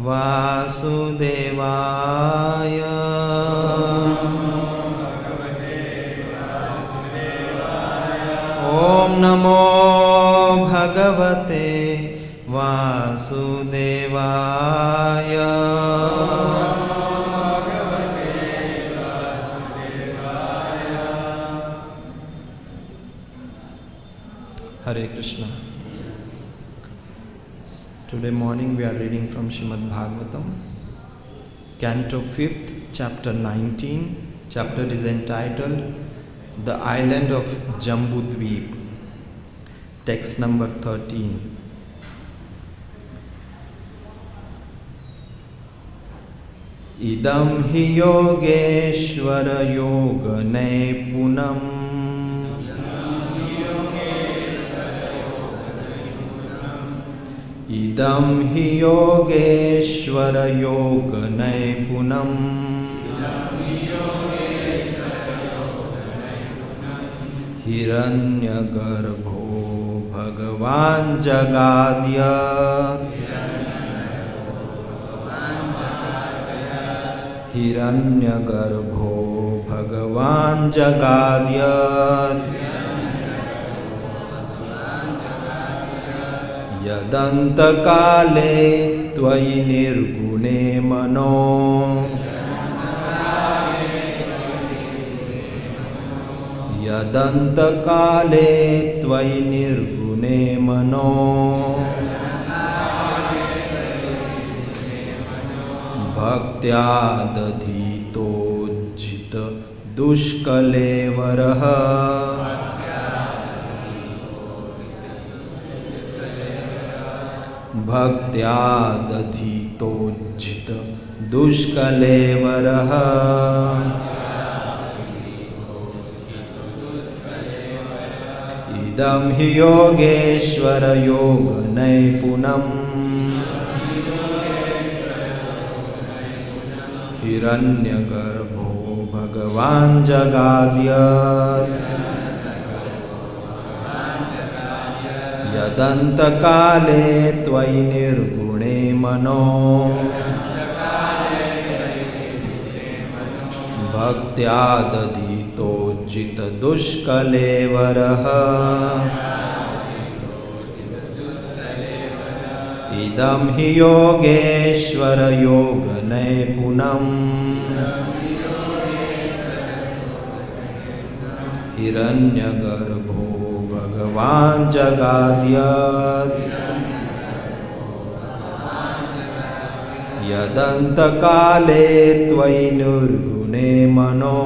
वासुदेवाय। ॐ नमो भगवते वासुदेवाय। Hare Krishna. Today morning we are reading from Srimad Bhagavatam, Canto 5th, Chapter 19. Chapter is entitled The Island of Jambudvip. Text number 13. Idam hi yogeshvara yoga naipunam. Idam hi yogeshvara yoga naipunam. Hiranyagarbho Bhagavan Jagadya. Hiranyagarbho Bhagavan Jagadya. Yadantakale Tvayi Nirgune Mano. Yadantakale Tvayi Nirgune Mano. Bhaktya Dadhito Jita Dushkalevaraha. Bhaktya Dadhito Jita Dushkalevaraha. Idam hi yogeshvara yoga naipunam. Hiranyagarbho Bhagavan Jagadya. Yadantakale Tvayi Nirgune Mano. Bhaktya Dadhito Jita Dushkalevaraha. Idam hi yogeshvara yoga naipunam. Hiranyagarbho Bhagavan Jagadya. Yadantakale Tvayi Nirgune Mano.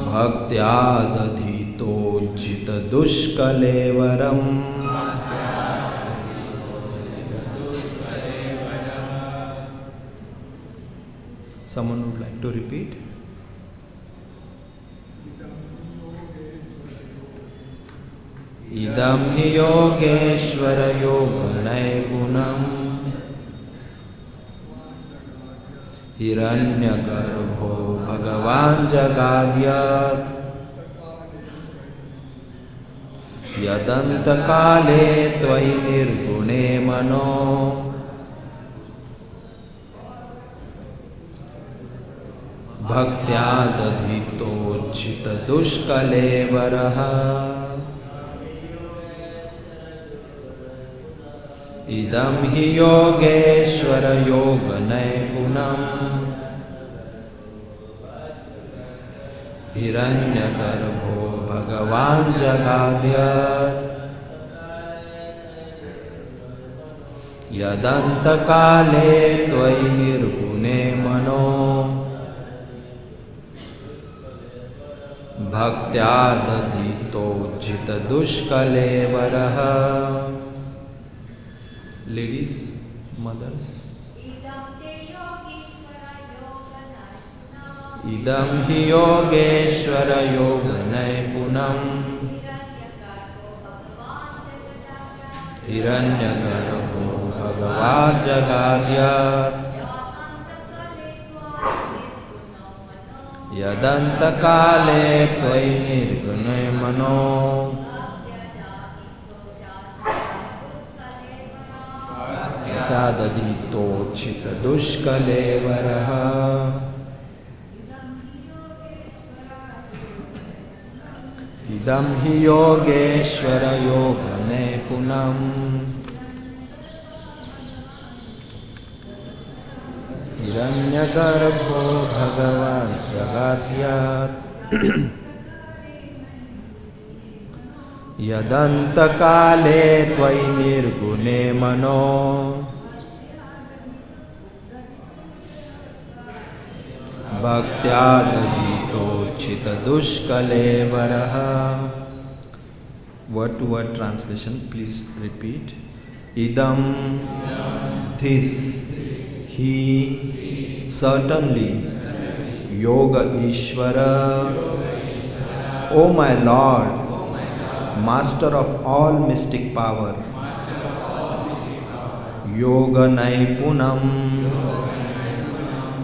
Bhaktya Dadhito Jita Dushkalevaram. Someone would like to repeat? Idam hi yogeshvara yoga naipunam. Hiranyagarbho Bhagavan Jagadya. Yadantakale Tvayi Nirgune Mano. Bhaktya Dadhito Jita Dushkalevaraha. Idam hi yogeshvara yoga naipunam. Hiranyagarbho Bhagavan Jagadya. Yadantakale Tvayi Nirgune Mano. Bhaktya Dadhito Jita Dushkalevaraha. Ladies, mothers. Idam hi yogeshvara yoga naipunam. Hiranyagarbho Bhagavan Jagadya. Yadantakale Tvayi Nirgune Mano. भक्त्यादधीतोचितदुष्कलेवरः इदं हि योगेश्वर योगनैपुणम् हिरण्यगर्भो भगवान् जगाद्यात् यदन्तकाले त्वयि निर्गुणे मनो भक्त्यादधीतोचितदुष्कलेवरः. Word to word translation, please repeat. Idam, this, he, certainly, Yoga Ishvara, O my Lord, Master of all mystic power, Yoga Naipunam,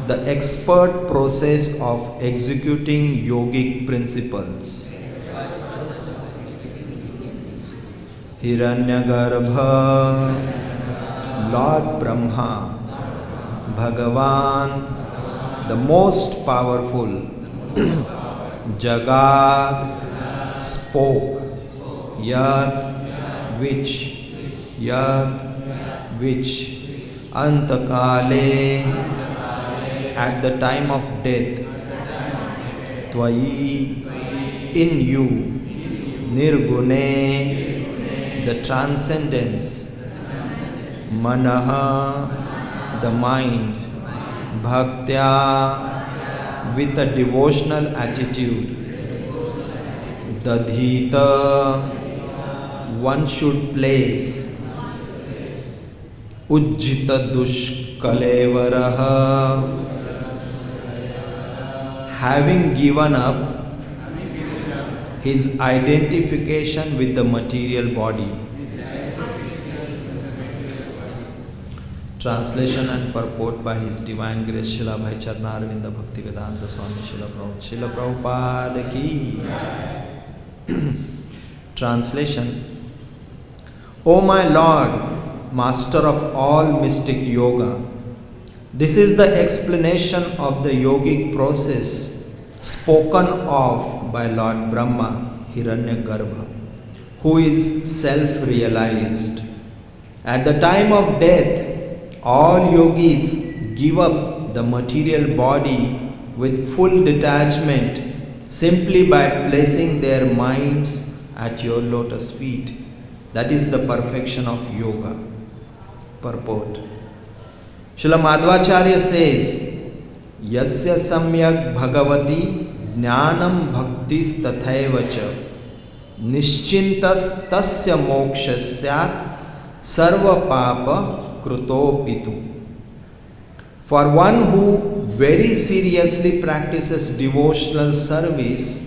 the expert process of executing yogic principles. Hiranyagarbha, Lord Brahma, Bhagavan, the most powerful, Jagad, spoke, Yat, which, Antakale, at the time of death, Twayi, in you, Nirgune, the transcendence, Manaha, the mind, Bhaktya, with a devotional attitude, Dadhita, one should place, Ujjita Dushkalevaraha, having given up his identification with the material body. Translation and purport by His Divine Grace Srila Bhai Charnarvinda Bhaktivedanta Swami Srila Prabhupada ki. Translation. O my Lord, Master of all mystic yoga, this is the explanation of the yogic process spoken of by Lord Brahma, Hiranyagarbha, who is self-realized. At the time of death, all yogis give up the material body with full detachment simply by placing their minds at your lotus feet. That is the perfection of yoga. Purport. Srila Madhvacharya says, Yasya samyak bhagavati jnanam bhaktis tathaivacha nischintas tasya moksha syat sarva papa krutopitu. For one who very seriously practices devotional service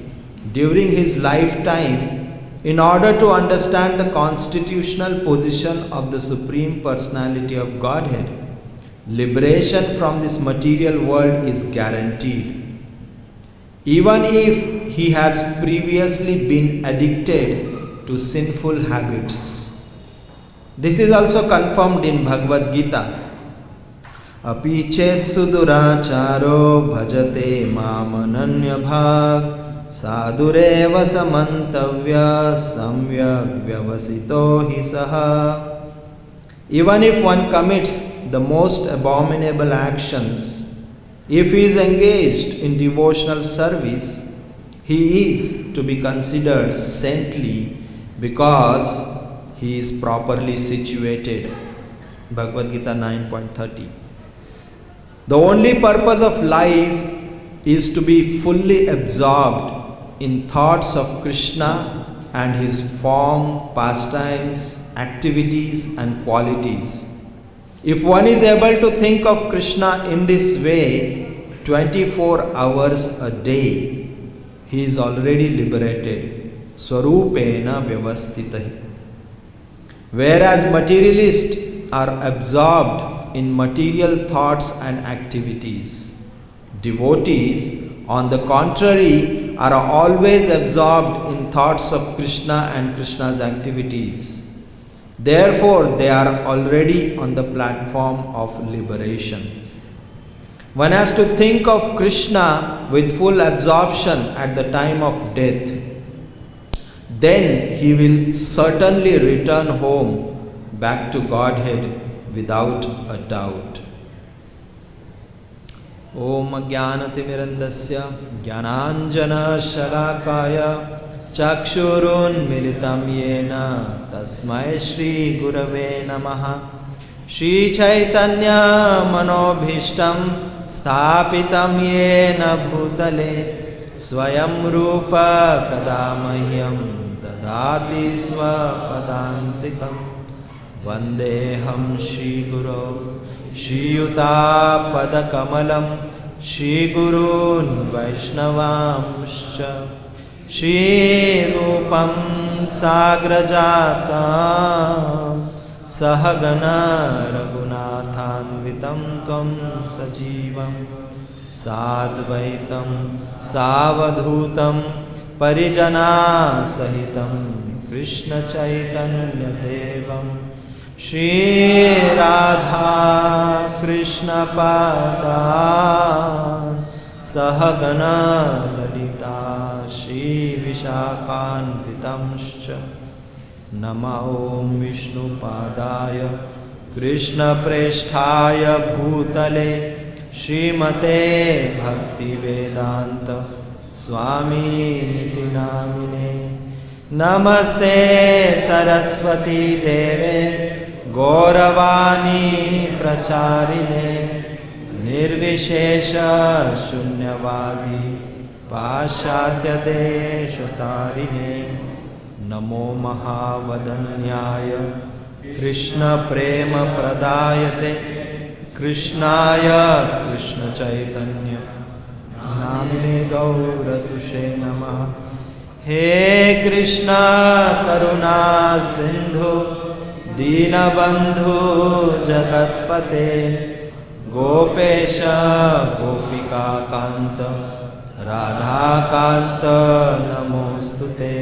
during his lifetime in order to understand the constitutional position of the Supreme Personality of Godhead, liberation from this material world is guaranteed. Even if he has previously been addicted to sinful habits. This is also confirmed in Bhagavad Gita. Api chet suduracharo bhajate mamananya bhag sadureva samantavya samyak vyavasito hi saha. Even if one commits the most abominable actions, if he is engaged in devotional service, he is to be considered saintly because he is properly situated. Bhagavad Gita 9.30. The only purpose of life is to be fully absorbed in thoughts of Krishna and his form, pastimes, activities and qualities. If one is able to think of Krishna in this way 24 hours a day, he is already liberated. Swarupena vyavastitahi. Whereas materialists are absorbed in material thoughts and activities, devotees, on the contrary, are always absorbed in thoughts of Krishna and Krishna's activities. Therefore, they are already on the platform of liberation. One has to think of Krishna with full absorption at the time of death. Then he will certainly return home back to Godhead without a doubt. Om Jnanatimirandasya Jnananjana Shalakaya Chakshurun Militam Yena Tasmai Shri Gurave Namaha Shri Chaitanya Manobhishtam Sthapitam Yena Bhutale Swayam Rupa Kadamahyam Dadati Swapadantikam Vandeham Shri Guru Shri Yuta Padakamalam Shri Gurun Vaishnavamscha Shri Rupam Sagrajatam Sahagana Raghunathanvitam Tvam Sajivam Sadvaitam Savadhutam Parijana Sahitam Krishna Chaitanya Devam Shri Radha Krishna Padan Sahagana Lalita Shri Vishakhanvitamscha Nama Om Vishnu Padaya Krishna Presthaya Bhutale Srimate Bhakti Vedanta Swami Niti Namine Namaste Saraswati Deve Gauravani Pracharine Nirvishesha Shunyavadi Pashatya Deshatarine Namo Mahavadanyaya Krishna Prema Pradayate Krishnaya Krishna Chaitanya Namine Gauratushe Namaha He Krishna Karuna Sindhu Dinabandhu Jagatpate Gopesha Gopika Kanta Radha Kanta Namostute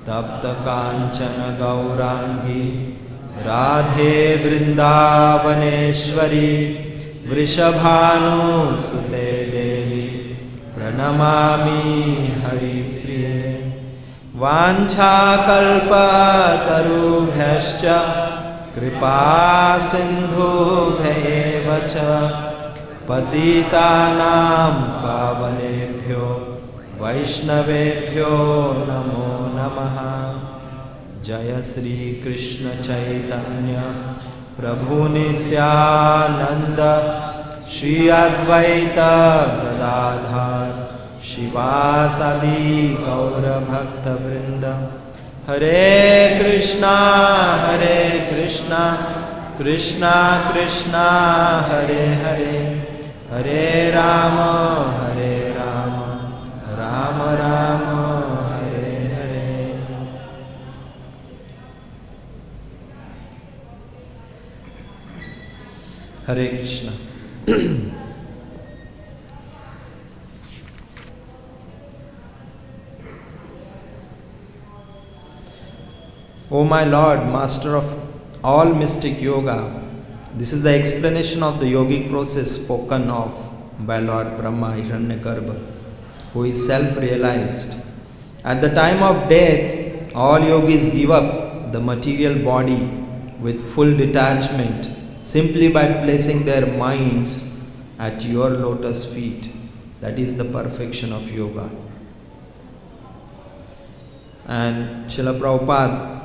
Tapta Kanchana Gaurangi Radhe Vrindavaneshwari Vrishabhanu Sute Devi Pranamami Hari Vancha kalpa tarubhyascha kripa sindhu bhevacha patitanam pavanebhyo vaishnavebhyo namo namaha Jaya Sri Krishna Chaitanya Prabhu Nityananda Shri Advaita Gadadhar Shivasadi Gaura Bhakta Vrinda Hare Krishna Krishna Krishna Hare Hare Hare Rama Rama Rama Hare Hare Hare Krishna. O my Lord, Master of all mystic yoga, this is the explanation of the yogic process spoken of by Lord Brahma Hiranyagarbha, who is self-realized. At the time of death, all yogis give up the material body with full detachment simply by placing their minds at your lotus feet. That is the perfection of yoga. And Srila Prabhupada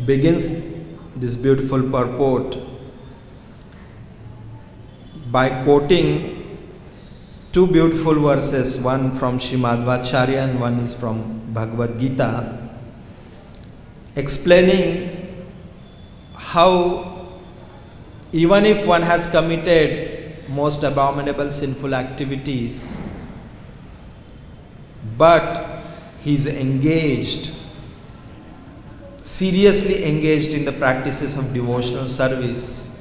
begins this beautiful purport by quoting two beautiful verses, one from Srimad Acharya and one is from Bhagavad Gita, explaining how even if one has committed most abominable sinful activities, but he is engaged, seriously engaged in the practices of devotional service,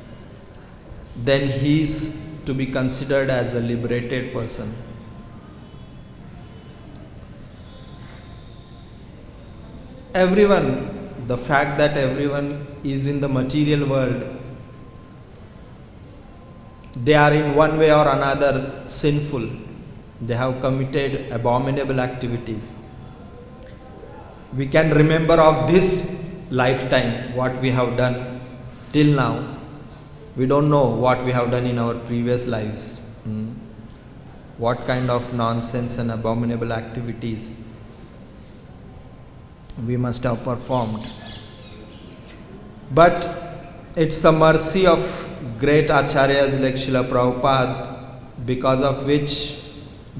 then he is to be considered as a liberated person. Everyone the fact that everyone is in the material world, they are in one way or another sinful. They have committed abominable activities. We can remember of this lifetime what we have done till now. We don't know what we have done in our previous lives. What kind of nonsense and abominable activities we must have performed. But it's the mercy of great Acharyas like Srila Prabhupada, because of which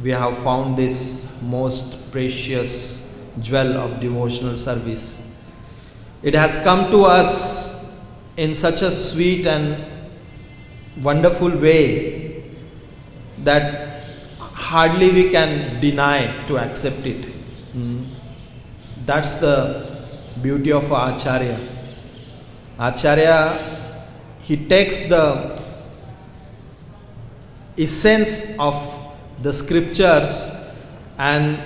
we have found this most precious jewel of devotional service. It has come to us in such a sweet and wonderful way that hardly we can deny to accept it. That's the beauty of Acharya. Acharya, he takes the essence of the scriptures and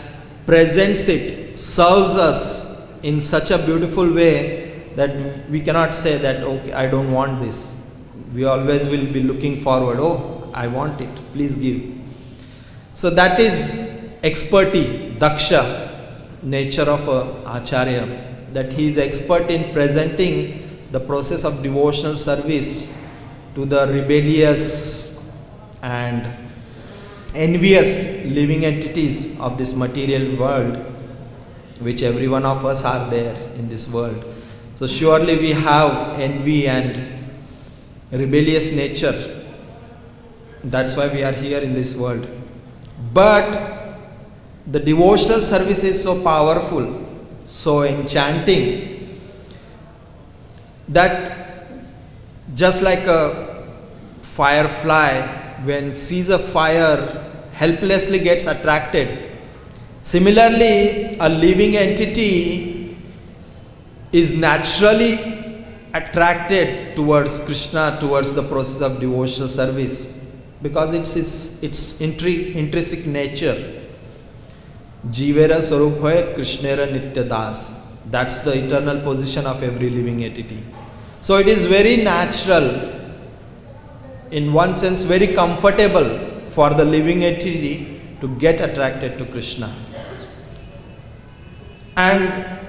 presents it, serves us in such a beautiful way that we cannot say that, okay, I don't want this. We always will be looking forward, oh, I want it, please give. So that is expertise, daksha nature of Acharya, that he is expert in presenting the process of devotional service to the rebellious and envious living entities of this material world, which every one of us are there in this world. So surely we have envy and rebellious nature. That's why we are here in this world. But the devotional service is so powerful, so enchanting, that just like a firefly, when sees a fire, helplessly gets attracted. Similarly, a living entity is naturally attracted towards Krishna, towards the process of devotional service, because it's intrinsic nature. Jivera Swaruphoy Krishnera Nityadas. That's the eternal position of every living entity. So it is very natural, in one sense very comfortable for the living entity to get attracted to Krishna. And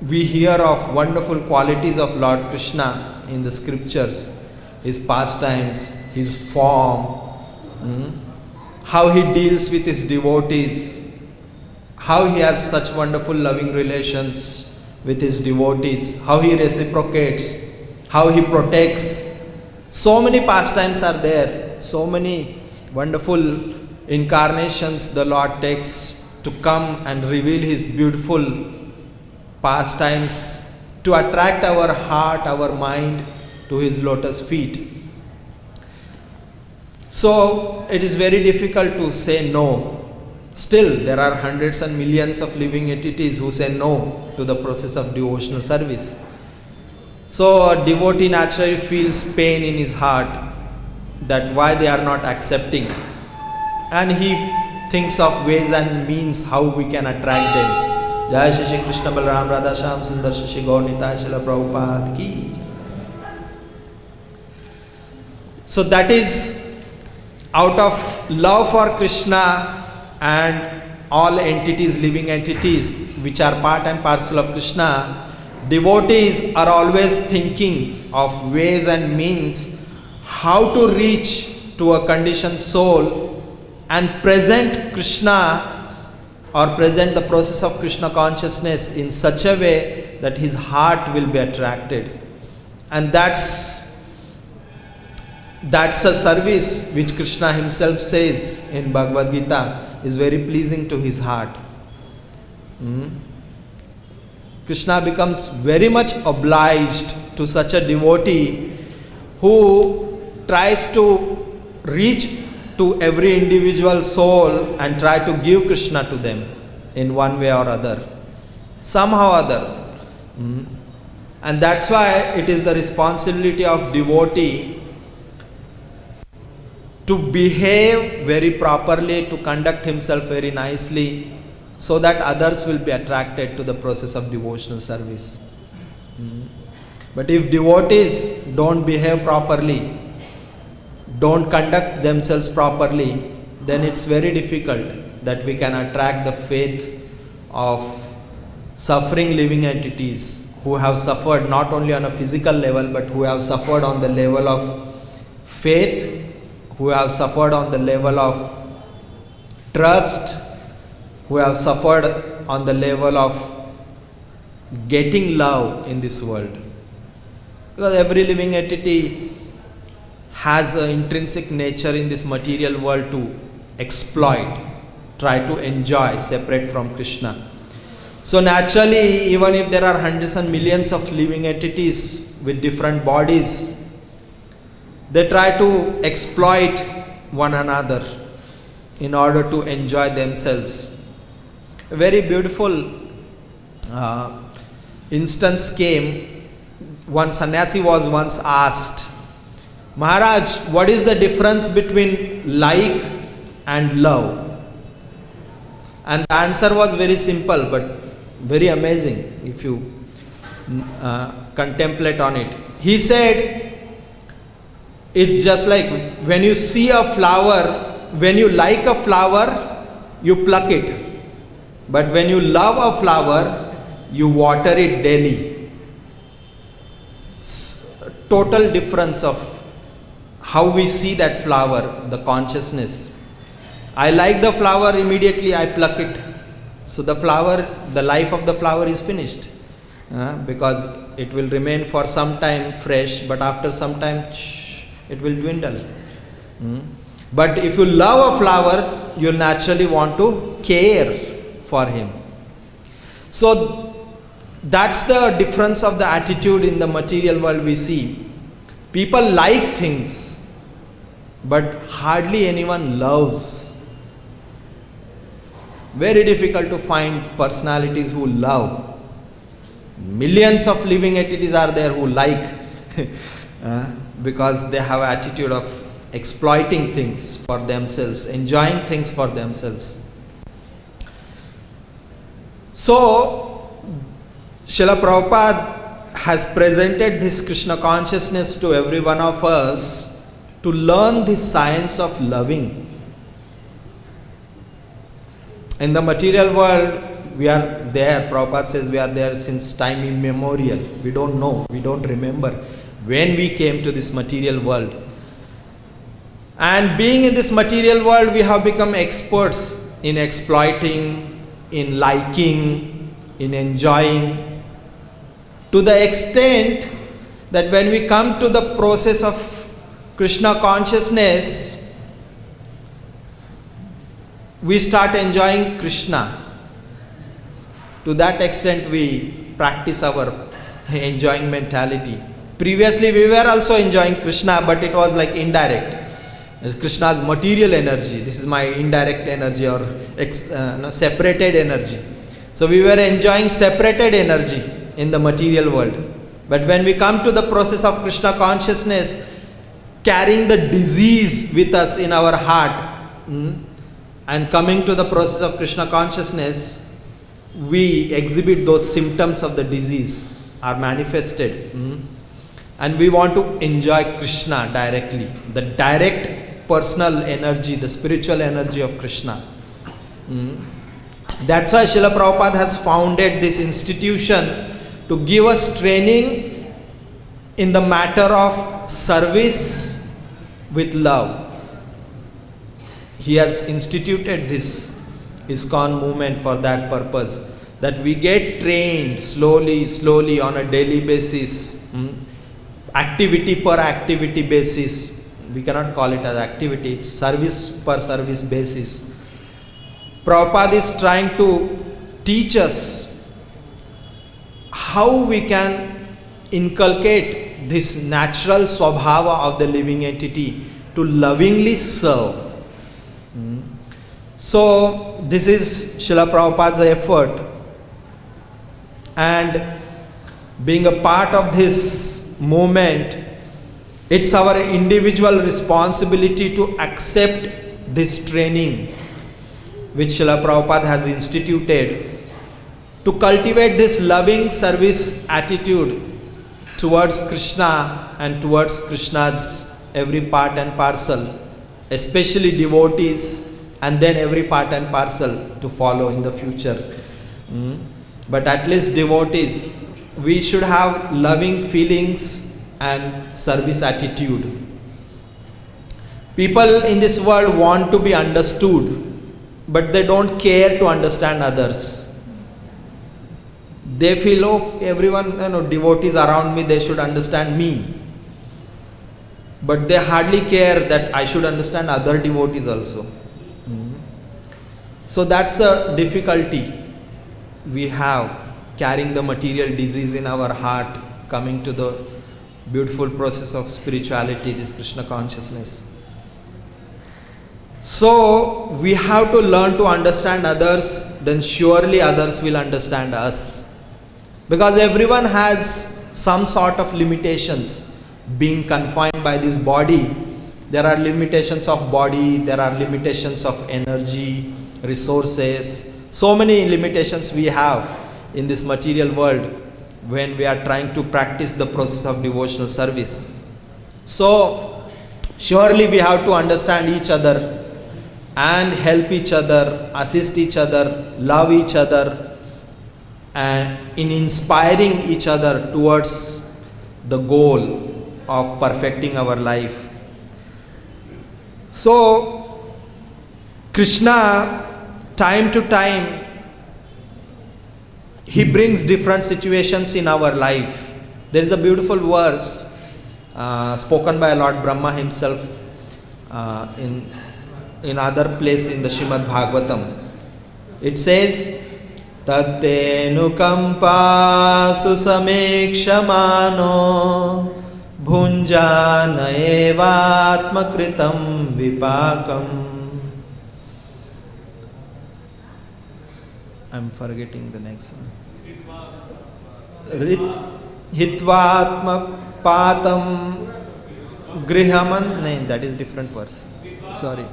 we hear of wonderful qualities of Lord Krishna in the scriptures, his pastimes, his form, how he deals with his devotees, how he has such wonderful loving relations with his devotees, how he reciprocates, how he protects. So many pastimes are there, so many wonderful incarnations the Lord takes to come and reveal his beautiful pastimes, to attract our heart, our mind to his lotus feet. So it is very difficult to say no. Still, there are hundreds and millions of living entities who say no to the process of devotional service. So a devotee naturally feels pain in his heart that why they are not accepting. And he thinks of ways and means how we can attract them. Jai Shri Krishna Balaram Radha Shyam Sundar Shri Gaur Nitai Srila Prabhupada ki. So that is out of love for Krishna and all entities, living entities which are part and parcel of Krishna, devotees are always thinking of ways and means how to reach to a conditioned soul and present Krishna or present the process of Krishna consciousness in such a way that his heart will be attracted. And that's a service which Krishna himself says in Bhagavad Gita is very pleasing to his heart. Krishna becomes very much obliged to such a devotee who tries to reach to every individual soul and try to give Krishna to them in one way or other, somehow or other. And that's why it is the responsibility of devotee to behave very properly, to conduct himself very nicely, so that others will be attracted to the process of devotional service. But if devotees don't behave properly, don't conduct themselves properly, then it's very difficult that we can attract the faith of suffering living entities who have suffered not only on a physical level, but who have suffered on the level of faith, who have suffered on the level of trust, who have suffered on the level of getting love in this world. Because every living entity has an intrinsic nature in this material world to exploit, try to enjoy, separate from Krishna. So naturally, even if there are hundreds and millions of living entities with different bodies, they try to exploit one another in order to enjoy themselves. A very beautiful instance came. One sannyasi was once asked, Maharaj, what is the difference between like and love? And the answer was very simple but very amazing if you contemplate on it. He said, it's just like when you see a flower, when you like a flower, you pluck it. But when you love a flower, you water it daily. Total difference of how we see that flower, the consciousness. I like the flower, immediately I pluck it. So the flower, the life of the flower is finished. Because it will remain for some time fresh, but after some time it will dwindle. But if you love a flower, you naturally want to care for him. So that's the difference of the attitude in the material world we see. People like things, but hardly anyone loves. Very difficult to find personalities who love. Millions of living entities are there who like because they have attitude of exploiting things for themselves, enjoying things for themselves. So, Srila Prabhupada has presented this Krishna consciousness to every one of us to learn the science of loving. In the material world, we are there, Prabhupada says we are there since time immemorial. We don't know, we don't remember when we came to this material world. And being in this material world, we have become experts in exploiting, in liking, in enjoying, to the extent that when we come to the process of Krishna consciousness, we start enjoying Krishna. To that extent we practice our enjoying mentality. Previously we were also enjoying Krishna, but it was like indirect. Krishna's material energy, this is my indirect energy or separated energy. So we were enjoying separated energy in the material world. But when we come to the process of Krishna consciousness, carrying the disease with us in our heart, and coming to the process of Krishna consciousness, we exhibit those symptoms of the disease are manifested. And we want to enjoy Krishna directly, the direct personal energy, the spiritual energy of Krishna. That's why Srila Prabhupada has founded this institution to give us training in the matter of service with love. He has instituted this ISKCON movement for that purpose, that we get trained slowly on a daily basis, activity per activity basis. We cannot call it as activity, it's service per service basis. Prabhupada is trying to teach us how we can inculcate this natural swabhava of the living entity to lovingly serve. So this is Srila Prabhupada's effort, and being a part of this movement, it's our individual responsibility to accept this training, which Srila Prabhupada has instituted to cultivate this loving service attitude towards Krishna and towards Krishna's every part and parcel, especially devotees, and then every part and parcel to follow in the future. But at least devotees, we should have loving feelings and service attitude. People in this world want to be understood, but they don't care to understand others. They feel, oh, everyone, devotees around me, they should understand me. But they hardly care that I should understand other devotees also. So that's the difficulty we have, carrying the material disease in our heart, coming to the beautiful process of spirituality, this Krishna consciousness. So we have to learn to understand others, then surely others will understand us. Because everyone has some sort of limitations. Being confined by this body, there are limitations of body, there are limitations of energy, resources, so many limitations we have in this material world when we are trying to practice the process of devotional service. So surely we have to understand each other and help each other, assist each other, love each other, and in inspiring each other towards the goal of perfecting our life. So Krishna, time to time, he brings different situations in our life. There is a beautiful verse spoken by Lord Brahma himself in other place in the Srimad Bhagavatam. It says, Tattenukampa susamekshamano bhunjana evatmakritam vipakam. I'm forgetting the next one. Hitvatma patam grihaman. No, that is different verse. Sorry.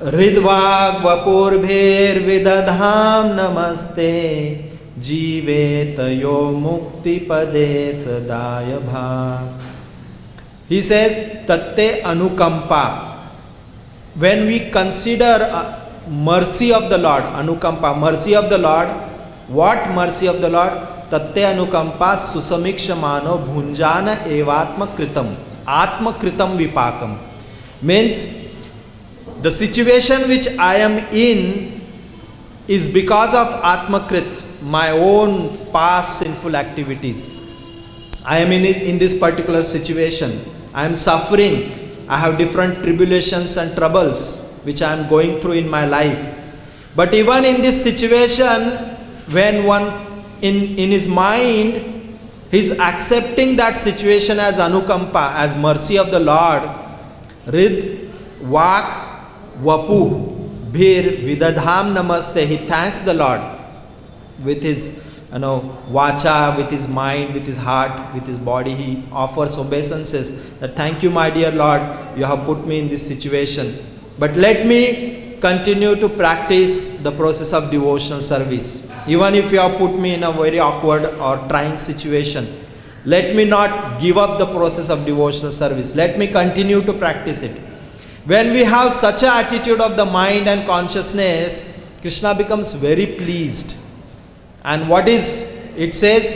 Ridvag vapurbher vidadham namaste jivetayo mukti pade sadaya bha. He says, tatte anukampa. When we consider mercy of the Lord, anukampa, mercy of the Lord. What mercy of the Lord? Tatte anukampa susamikshamano bhunjana evatma kritam. Atma kritam vipakam. Means, the situation which I am in is because of Atmakrit, my own past sinful activities. I am in this particular situation. I am suffering. I have different tribulations and troubles which I am going through in my life. But even in this situation, when one in his mind, he is accepting that situation as anukampa, as mercy of the Lord. Rid, vak, vapu, bhir, vidadham namaste. He thanks the Lord with his vacha, with his mind, with his heart, with his body. He offers obeisances that thank you, my dear Lord, you have put me in this situation. But let me continue to practice the process of devotional service. Even if you have put me in a very awkward or trying situation, let me not give up the process of devotional service. Let me continue to practice it. When we have such an attitude of the mind and consciousness, Krishna becomes very pleased. And what is, it says,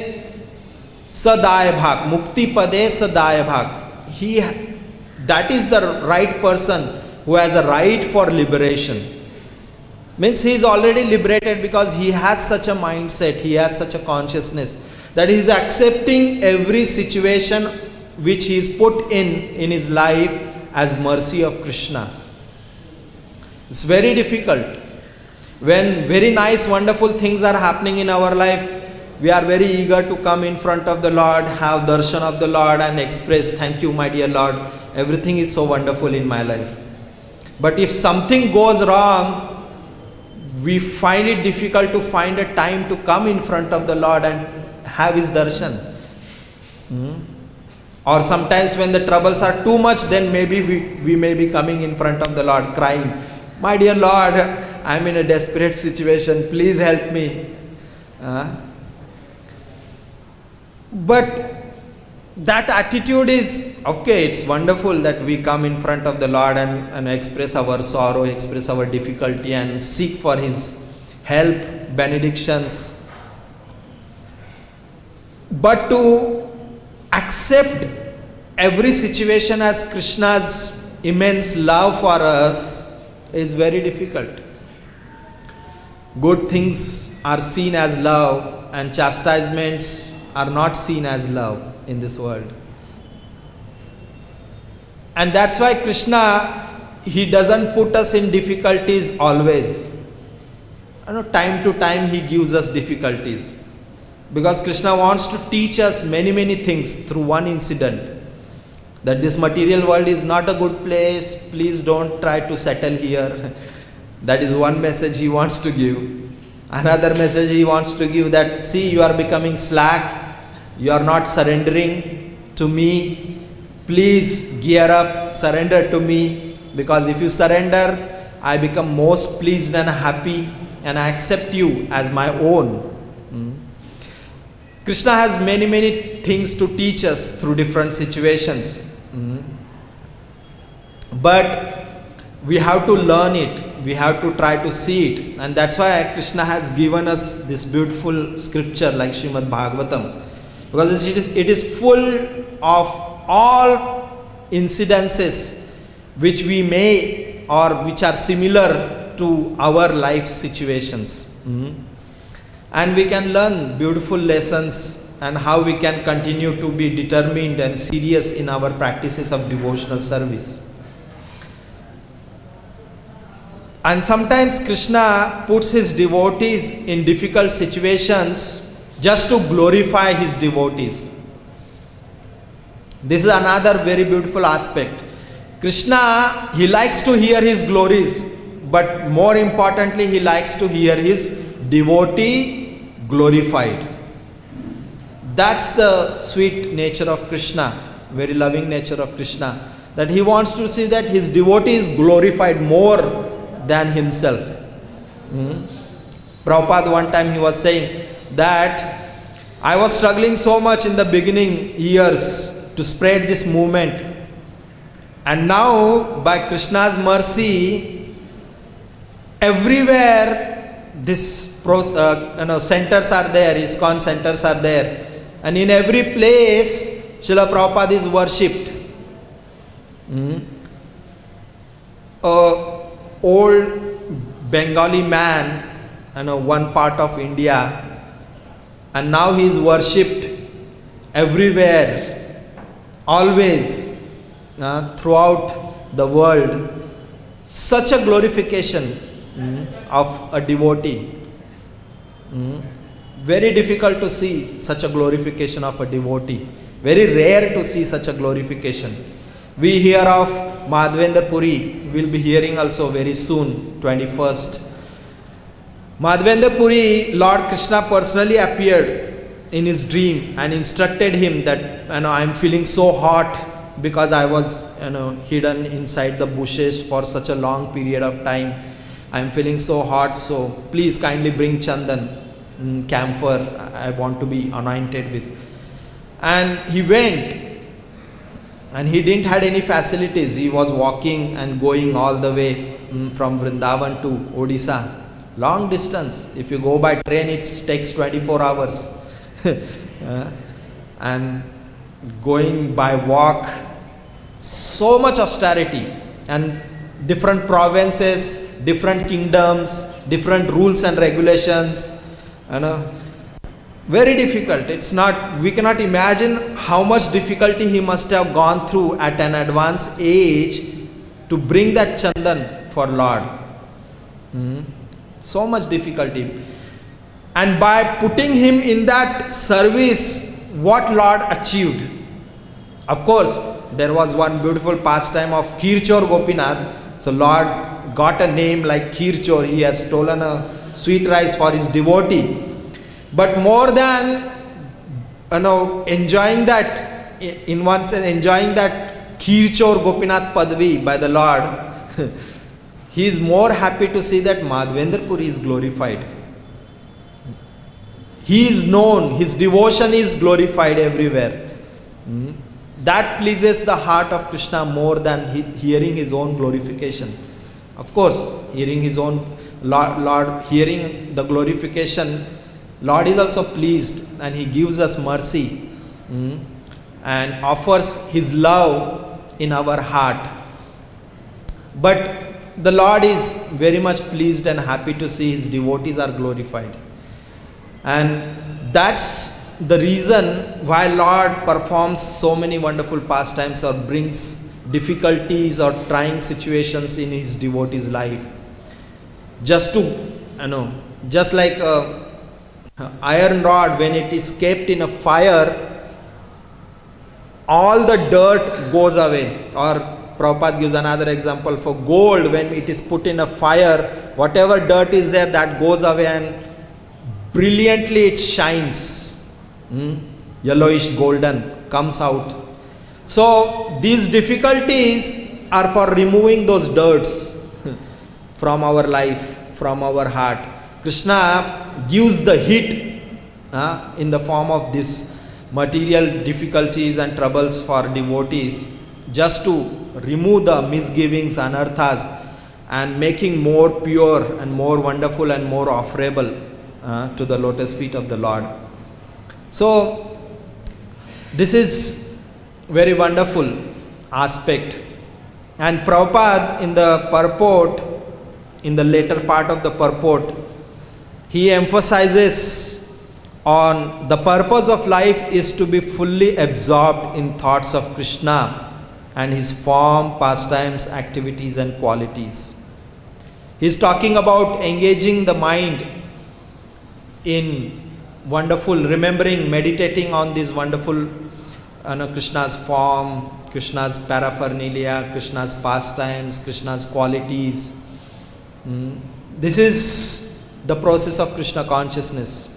Sadaya Bhag, Mukti Pade Sadaya Bhag. That is the right person who has a right for liberation. Means he is already liberated because he has such a mindset, he has such a consciousness that he is accepting every situation which he is put in his life as mercy of Krishna. It's very difficult. When very nice, wonderful things are happening in our life, we are very eager to come in front of the Lord, have darshan of the Lord and express, thank you, my dear Lord, everything is so wonderful in my life. But if something goes wrong, we find it difficult to find a time to come in front of the Lord and have his darshan. Or sometimes when the troubles are too much, then maybe we may be coming in front of the Lord crying, My dear Lord, I am in a desperate situation, please help me. But that attitude is, okay, it's wonderful that we come in front of the Lord and express our sorrow, express our difficulty and seek for His help, benedictions. But to accept every situation as Krishna's immense love for us is very difficult. Good things are seen as love and chastisements are not seen as love in this world. And that's why Krishna, He doesn't put us in difficulties always. Time to time He gives us difficulties. Because Krishna wants to teach us many things through one incident. That this material world is not a good place, please don't try to settle here. That is one message He wants to give. Another message He wants to give, that see, you are becoming slack, you are not surrendering to me, please gear up, surrender to me, because if you surrender, I become most pleased and happy and I accept you as my own. Krishna has many things to teach us through different situations. But we have to learn it, we have to try to see it, and that's why Krishna has given us this beautiful scripture like Srimad Bhagavatam, because it is full of all incidences which we may or which are similar to our life situations. And we can learn beautiful lessons and how we can continue to be determined and serious in our practices of devotional service. And sometimes Krishna puts His devotees in difficult situations just to glorify His devotees. This is another very beautiful aspect. Krishna, He likes to hear His glories, but more importantly, He likes to hear His devotee glorified. That's the sweet nature of Krishna, very loving nature of Krishna, that He wants to see that His devotee is glorified more than Himself. Prabhupada one time he was saying that I was struggling so much in the beginning years to spread this movement, and now by Krishna's mercy, everywhere this centers are there, ISKCON centers are there, and in every place Srila Prabhupada is worshipped. Old Bengali man, one part of India, and now he is worshipped everywhere, always, throughout the world. Such a glorification of a devotee. Very difficult to see such a glorification of a devotee. Very rare to see such a glorification. We hear of Madhavendra Puri, we'll be hearing also very soon, 21st. Madhavendra Puri, Lord Krishna personally appeared in his dream and instructed him that, I am feeling so hot because I was, hidden inside the bushes for such a long period of time. I am feeling so hot, so please kindly bring chandan, camphor, I want to be anointed with. And he went, and he didn't had any facilities. He was walking and going all the way from Vrindavan to Odisha. Long distance. If you go by train, it takes 24 hours. And going by walk, so much austerity, and different provinces, different kingdoms, different rules and regulations, very difficult. We cannot imagine how much difficulty he must have gone through at an advanced age to bring that chandan for Lord. So much difficulty. And by putting him in that service, what Lord achieved? Of course, there was one beautiful pastime of Kirchor Gopinath. So Lord got a name like Kirchor. He has stolen a sweet rice for his devotee. But more than enjoying that, in one sense enjoying that Kirchor Gopinath Padvi by the Lord, he is more happy to see that Madhavendra Puri is glorified. He is known, his devotion is glorified everywhere. That pleases the heart of Krishna more than hearing his own glorification. Of course, hearing his own Lord, hearing the glorification, Lord is also pleased and he gives us mercy and offers his love in our heart. But the Lord is very much pleased and happy to see his devotees are glorified. And that's the reason why Lord performs so many wonderful pastimes or brings difficulties or trying situations in his devotees' life. Just to, just like a iron rod, when it is kept in a fire, all the dirt goes away. Or Prabhupada gives another example for gold, when it is put in a fire, whatever dirt is there, that goes away and brilliantly it shines. Yellowish golden comes out. So these difficulties are for removing those dirts from our life, from our heart. Krishna gives the heat in the form of these material difficulties and troubles for devotees, just to remove the misgivings, anarthas, and making more pure and more wonderful and more offerable to the lotus feet of the Lord. So this is very wonderful aspect. And Prabhupada in the purport, in the later part of the purport, he emphasizes on the purpose of life is to be fully absorbed in thoughts of Krishna and his form, pastimes, activities and qualities. He is talking about engaging the mind in wonderful, remembering, meditating on this wonderful Krishna's form, Krishna's paraphernalia, Krishna's pastimes, Krishna's qualities. This is the process of Krishna consciousness.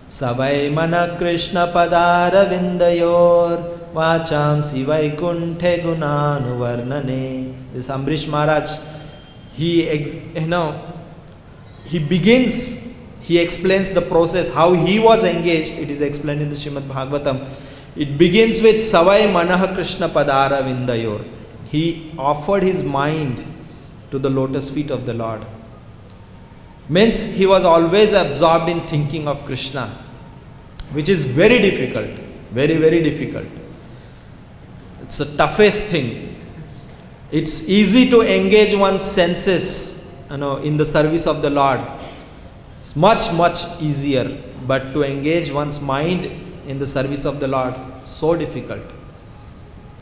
Savai mana Krishna padara vindayor vacham sivai kunthe gunanu varnane. This Ambrish Maharaj, he begins, he explains the process, how he was engaged. It is explained in the Srimad Bhagavatam. It begins with Savai Manah Krishna Padara Vindayor. He offered his mind to the lotus feet of the Lord. Means he was always absorbed in thinking of Krishna, which is very difficult, very, very difficult. It's the toughest thing. It's easy to engage one's senses, in the service of the Lord. It's much, much easier. But to engage one's mind in the service of the Lord, so difficult.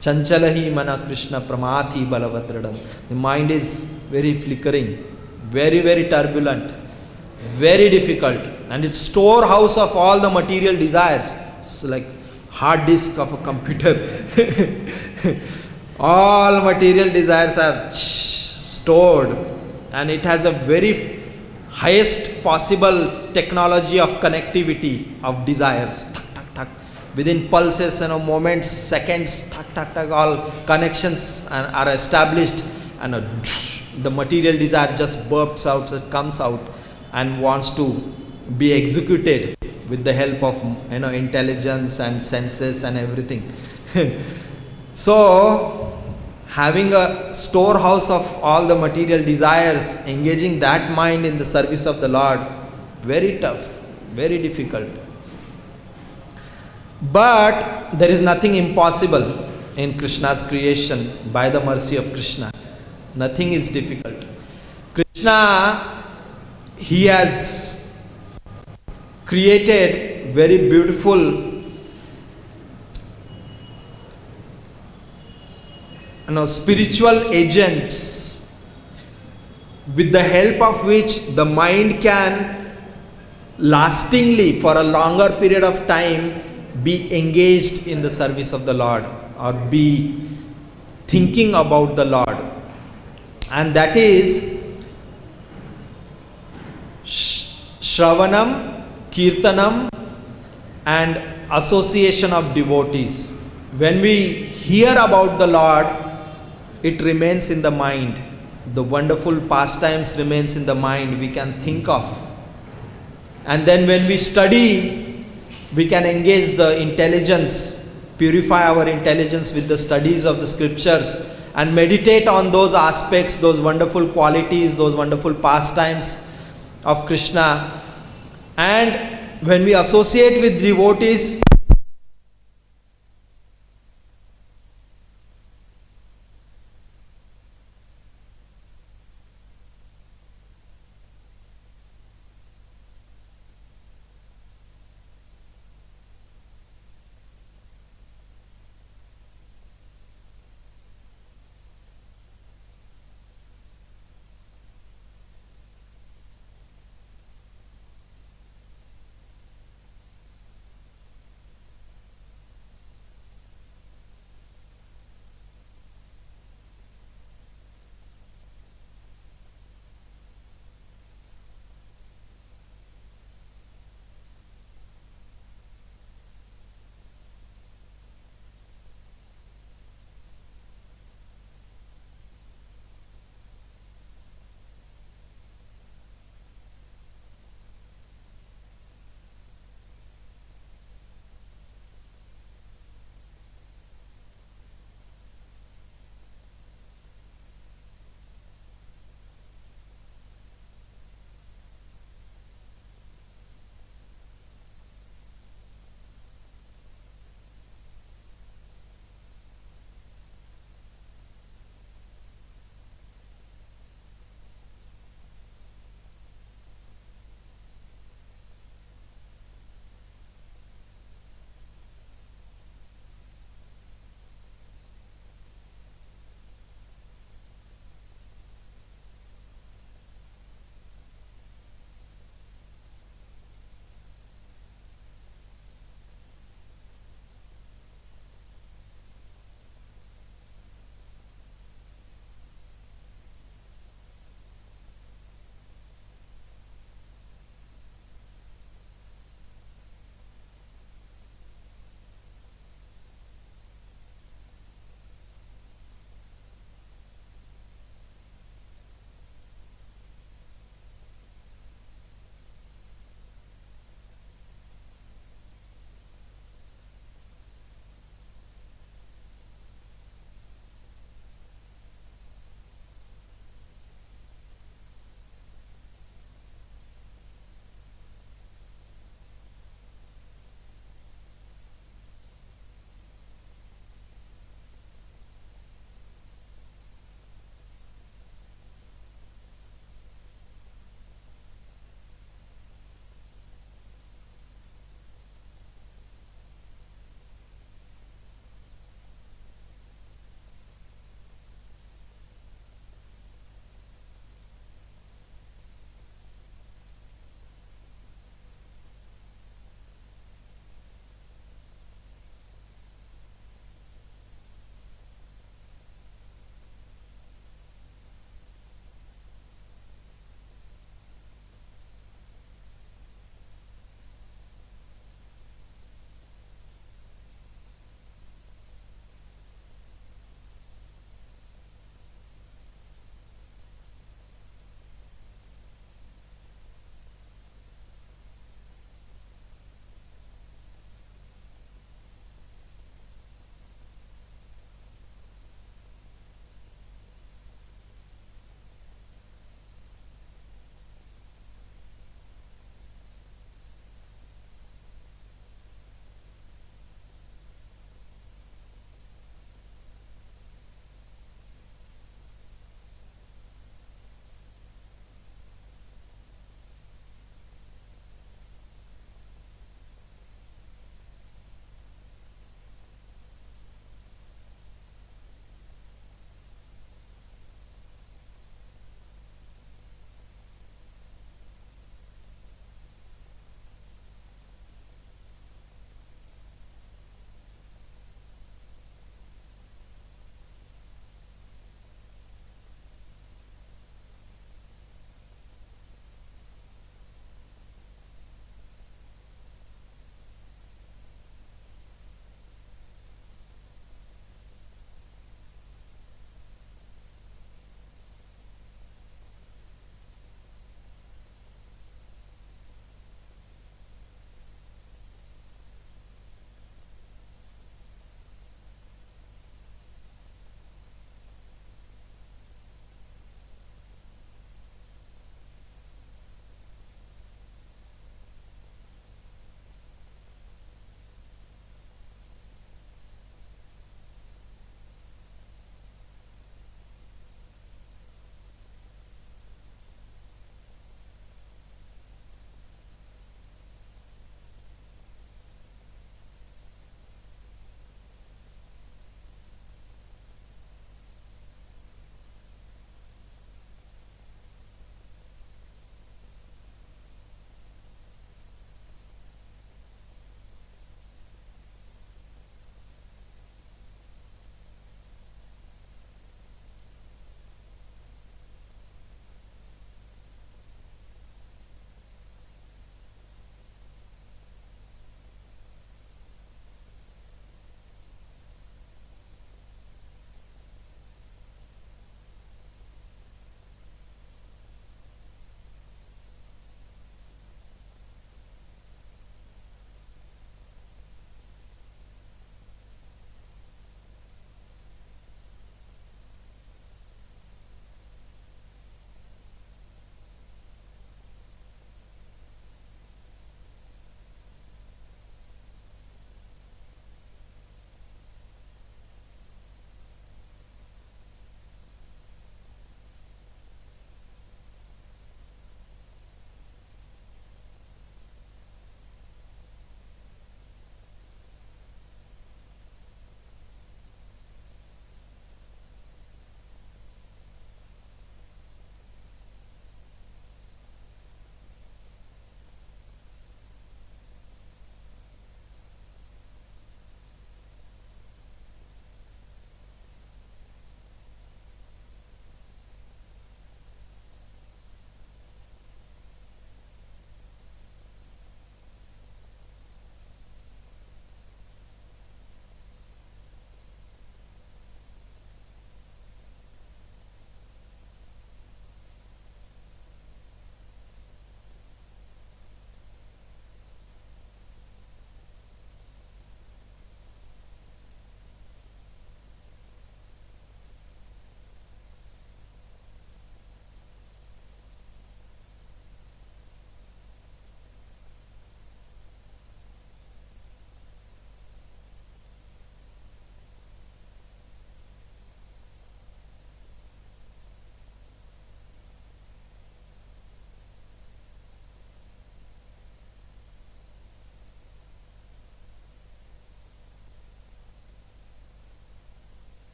Chanchalahi mana Krishna pramati balavadradam. The mind is very flickering, very, very turbulent, very difficult. And it's storehouse of all the material desires. It's like hard disk of a computer. All material desires are stored, and it has a very highest possible technology of connectivity of desires. Tuck, tuck, tuck. Within pulses, moments, seconds, tuck, tuck, tuck, all connections are established, and the material desire just burps out, it comes out and wants to be executed with the help of intelligence and senses and everything. So having a storehouse of all the material desires, engaging that mind in the service of the Lord, very tough, very difficult. But there is nothing impossible in Krishna's creation by the mercy of Krishna. Nothing is difficult. Krishna, he has created very beautiful spiritual agents, with the help of which the mind can lastingly, for a longer period of time, be engaged in the service of the Lord or be thinking about the Lord. And that is Shravanam, Kirtanam and association of devotees. When we hear about the Lord, it remains in the mind. the wonderful pastimes remains in the mind, we can think of. And then when we study, we can engage the intelligence, purify our intelligence with the studies of the scriptures and meditate on those aspects, those wonderful qualities, those wonderful pastimes of Krishna. And when we associate with devotees,